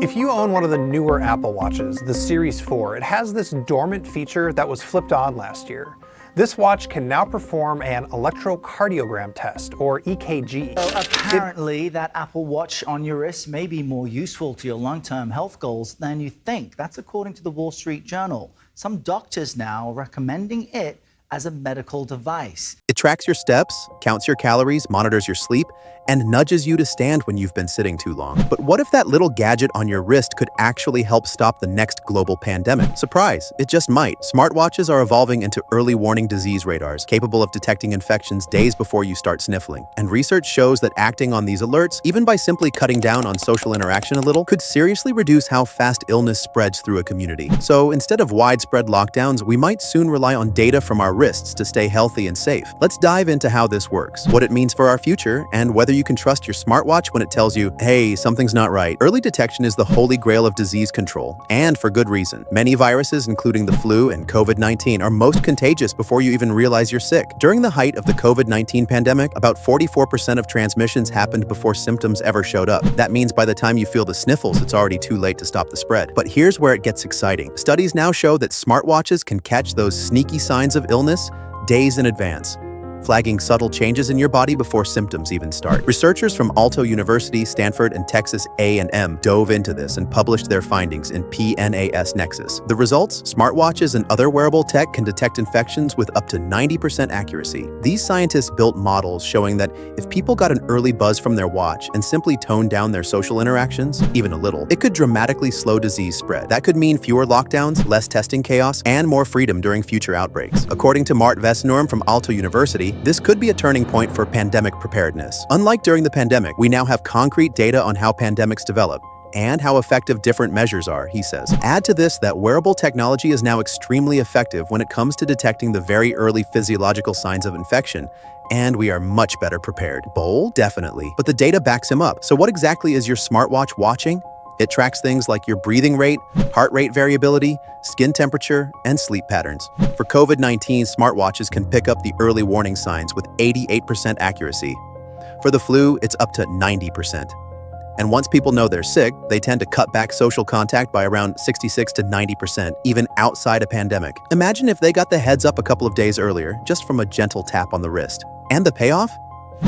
If you own one of the newer Apple Watches, the Series 4, it has this dormant feature that was flipped on last year. This watch can now perform an electrocardiogram test, or EKG. So apparently, that Apple Watch on your wrist may be more useful to your long-term health goals than you think. That's according to the Wall Street Journal. Some doctors now are recommending it as a medical device. It tracks your steps, counts your calories, monitors your sleep, and nudges you to stand when you've been sitting too long. But what if that little gadget on your wrist could actually help stop the next global pandemic? Surprise, it just might. Smartwatches are evolving into early warning disease radars, capable of detecting infections days before you start sniffling. And research shows that acting on these alerts, even by simply cutting down on social interaction a little, could seriously reduce how fast illness spreads through a community. So instead of widespread lockdowns, we might soon rely on data from our wrists to stay healthy and safe. Let's dive into how this works, what it means for our future, and whether you can trust your smartwatch when it tells you, hey, something's not right. Early detection is the holy grail of disease control, and for good reason. Many viruses, including the flu and COVID-19, are most contagious before you even realize you're sick. During the height of the COVID-19 pandemic, about 44% of transmissions happened before symptoms ever showed up. That means by the time you feel the sniffles, it's already too late to stop the spread. But here's where it gets exciting. Studies now show that smartwatches can catch those sneaky signs of illness days in advance, flagging subtle changes in your body before symptoms even start. Researchers from Aalto University, Stanford, and Texas A&M dove into this and published their findings in PNAS Nexus. The results? Smartwatches and other wearable tech can detect infections with up to 90% accuracy. These scientists built models showing that if people got an early buzz from their watch and simply toned down their social interactions, even a little, it could dramatically slow disease spread. That could mean fewer lockdowns, less testing chaos, and more freedom during future outbreaks. According to Mart Vesnorm from Aalto University, this could be a turning point for pandemic preparedness. Unlike during the pandemic, we now have concrete data on how pandemics develop and how effective different measures are, he says. Add to this that wearable technology is now extremely effective when it comes to detecting the very early physiological signs of infection, and we are much better prepared. Bold? Definitely. But the data backs him up. So what exactly is your smartwatch watching? It tracks things like your breathing rate, heart rate variability, skin temperature, and sleep patterns. For COVID-19, smartwatches can pick up the early warning signs with 88% accuracy. For the flu, it's up to 90%. And once people know they're sick, they tend to cut back social contact by around 66 to 90%, even outside a pandemic. Imagine if they got the heads up a couple of days earlier, just from a gentle tap on the wrist. And the payoff?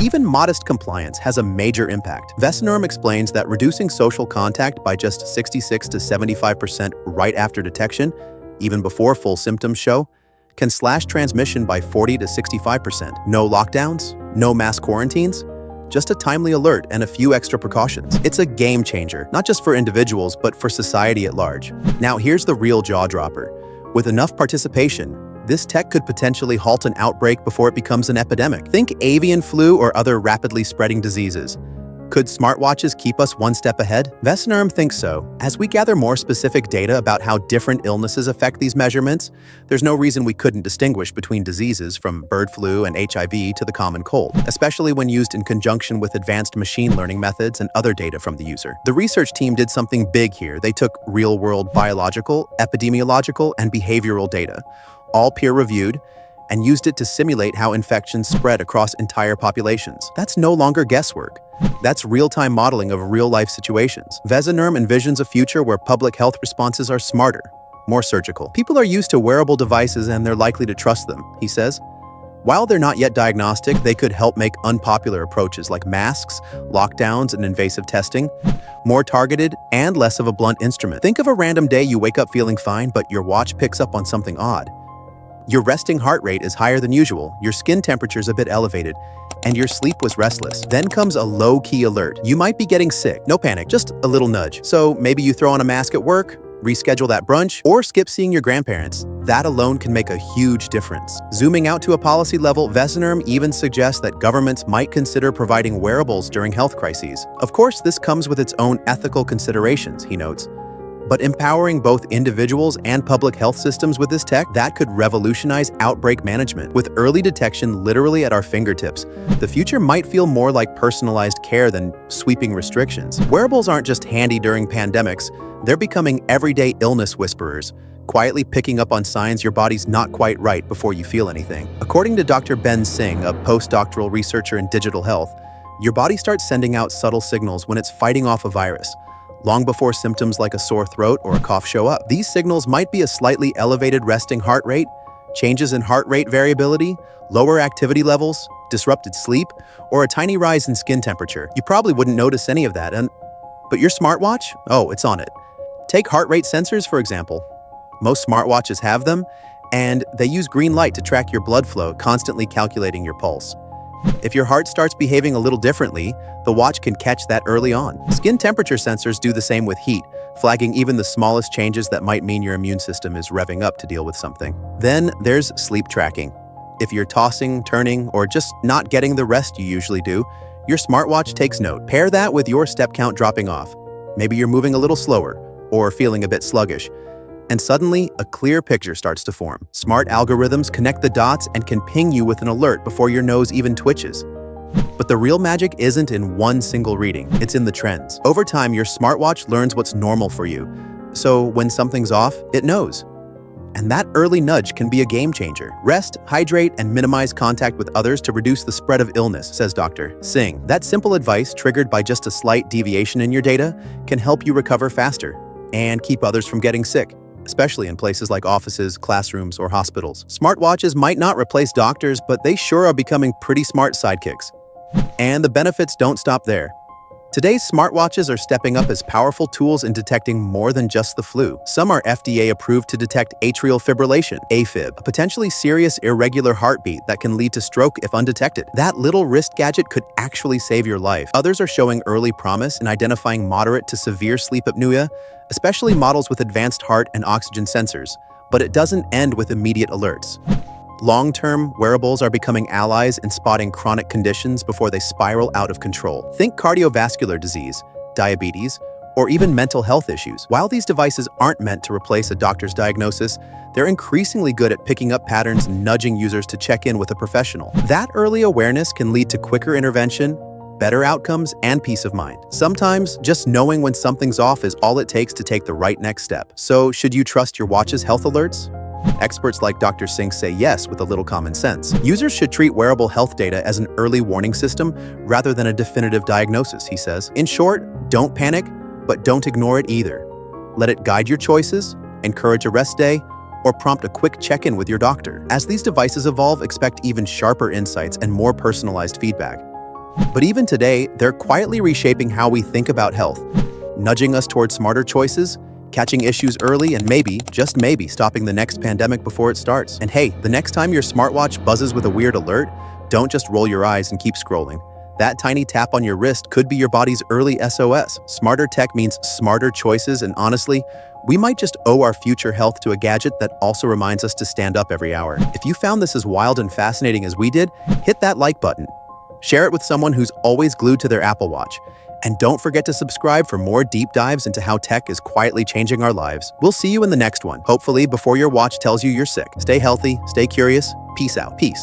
Even modest compliance has a major impact. Vesnorm explains that reducing social contact by just 66 to 75% right after detection, even before full symptoms show, can slash transmission by 40 to 65%. No lockdowns, no mass quarantines, just a timely alert and a few extra precautions. It's a game changer, not just for individuals, but for society at large. Now here's the real jaw dropper. With enough participation, this tech could potentially halt an outbreak before it becomes an epidemic. Think avian flu or other rapidly spreading diseases. Could smartwatches keep us one step ahead? Vesnorm thinks so. As we gather more specific data about how different illnesses affect these measurements, there's no reason we couldn't distinguish between diseases from bird flu and HIV to the common cold, especially when used in conjunction with advanced machine learning methods and other data from the user. The research team did something big here. They took real-world biological, epidemiological, and behavioral data, all peer-reviewed, and used it to simulate how infections spread across entire populations. That's no longer guesswork. That's real-time modeling of real-life situations. Vesnorm envisions a future where public health responses are smarter, more surgical. People are used to wearable devices and they're likely to trust them, he says. While they're not yet diagnostic, they could help make unpopular approaches like masks, lockdowns, and invasive testing more targeted and less of a blunt instrument. Think of a random day you wake up feeling fine, but your watch picks up on something odd. Your resting heart rate is higher than usual, your skin temperature's a bit elevated, and your sleep was restless. Then comes a low-key alert. You might be getting sick. No panic, just a little nudge. So maybe you throw on a mask at work, reschedule that brunch, or skip seeing your grandparents. That alone can make a huge difference. Zooming out to a policy level, Vesnorm even suggests that governments might consider providing wearables during health crises. Of course, this comes with its own ethical considerations, he notes. But empowering both individuals and public health systems with this tech, that could revolutionize outbreak management. With early detection literally at our fingertips, the future might feel more like personalized care than sweeping restrictions. Wearables aren't just handy during pandemics, they're becoming everyday illness whisperers, quietly picking up on signs your body's not quite right before you feel anything. According to Dr. Ben Singh, a postdoctoral researcher in digital health, your body starts sending out subtle signals when it's fighting off a virus, long before symptoms like a sore throat or a cough show up. These signals might be a slightly elevated resting heart rate, changes in heart rate variability, lower activity levels, disrupted sleep, or a tiny rise in skin temperature. You probably wouldn't notice any of that, but your smartwatch? Oh, it's on it. Take heart rate sensors, for example. Most smartwatches have them, and they use green light to track your blood flow, constantly calculating your pulse. If your heart starts behaving a little differently, the watch can catch that early on. Skin temperature sensors do the same with heat, flagging even the smallest changes that might mean your immune system is revving up to deal with something. Then there's sleep tracking. If you're tossing, turning, or just not getting the rest you usually do, your smartwatch takes note. Pair that with your step count dropping off. Maybe you're moving a little slower, or feeling a bit sluggish. And suddenly, a clear picture starts to form. Smart algorithms connect the dots and can ping you with an alert before your nose even twitches. But the real magic isn't in one single reading, it's in the trends. Over time, your smartwatch learns what's normal for you. So when something's off, it knows. And that early nudge can be a game changer. Rest, hydrate, and minimize contact with others to reduce the spread of illness, says Dr. Singh. That simple advice, triggered by just a slight deviation in your data, can help you recover faster and keep others from getting sick, especially in places like offices, classrooms, or hospitals. Smartwatches might not replace doctors, but they sure are becoming pretty smart sidekicks. And the benefits don't stop there. Today's smartwatches are stepping up as powerful tools in detecting more than just the flu. Some are FDA approved to detect atrial fibrillation, AFib, a potentially serious irregular heartbeat that can lead to stroke if undetected. That little wrist gadget could actually save your life. Others are showing early promise in identifying moderate to severe sleep apnea, especially models with advanced heart and oxygen sensors. But it doesn't end with immediate alerts. Long-term, wearables are becoming allies in spotting chronic conditions before they spiral out of control. Think cardiovascular disease, diabetes, or even mental health issues. While these devices aren't meant to replace a doctor's diagnosis, they're increasingly good at picking up patterns and nudging users to check in with a professional. That early awareness can lead to quicker intervention, better outcomes, and peace of mind. Sometimes, just knowing when something's off is all it takes to take the right next step. So, should you trust your watch's health alerts? Experts like Dr. Singh say yes with a little common sense. Users should treat wearable health data as an early warning system rather than a definitive diagnosis, he says. In short, don't panic, but don't ignore it either. Let it guide your choices, encourage a rest day, or prompt a quick check-in with your doctor. As these devices evolve, expect even sharper insights and more personalized feedback. But even today, they're quietly reshaping how we think about health, nudging us towards smarter choices, catching issues early, and maybe, just maybe, stopping the next pandemic before it starts. And hey, the next time your smartwatch buzzes with a weird alert, don't just roll your eyes and keep scrolling. That tiny tap on your wrist could be your body's early SOS. Smarter tech means smarter choices, and honestly, we might just owe our future health to a gadget that also reminds us to stand up every hour. If you found this as wild and fascinating as we did, hit that like button. Share it with someone who's always glued to their Apple Watch. And don't forget to subscribe for more deep dives into how tech is quietly changing our lives. We'll see you in the next one, hopefully before your watch tells you you're sick. Stay healthy, stay curious. Peace out. Peace.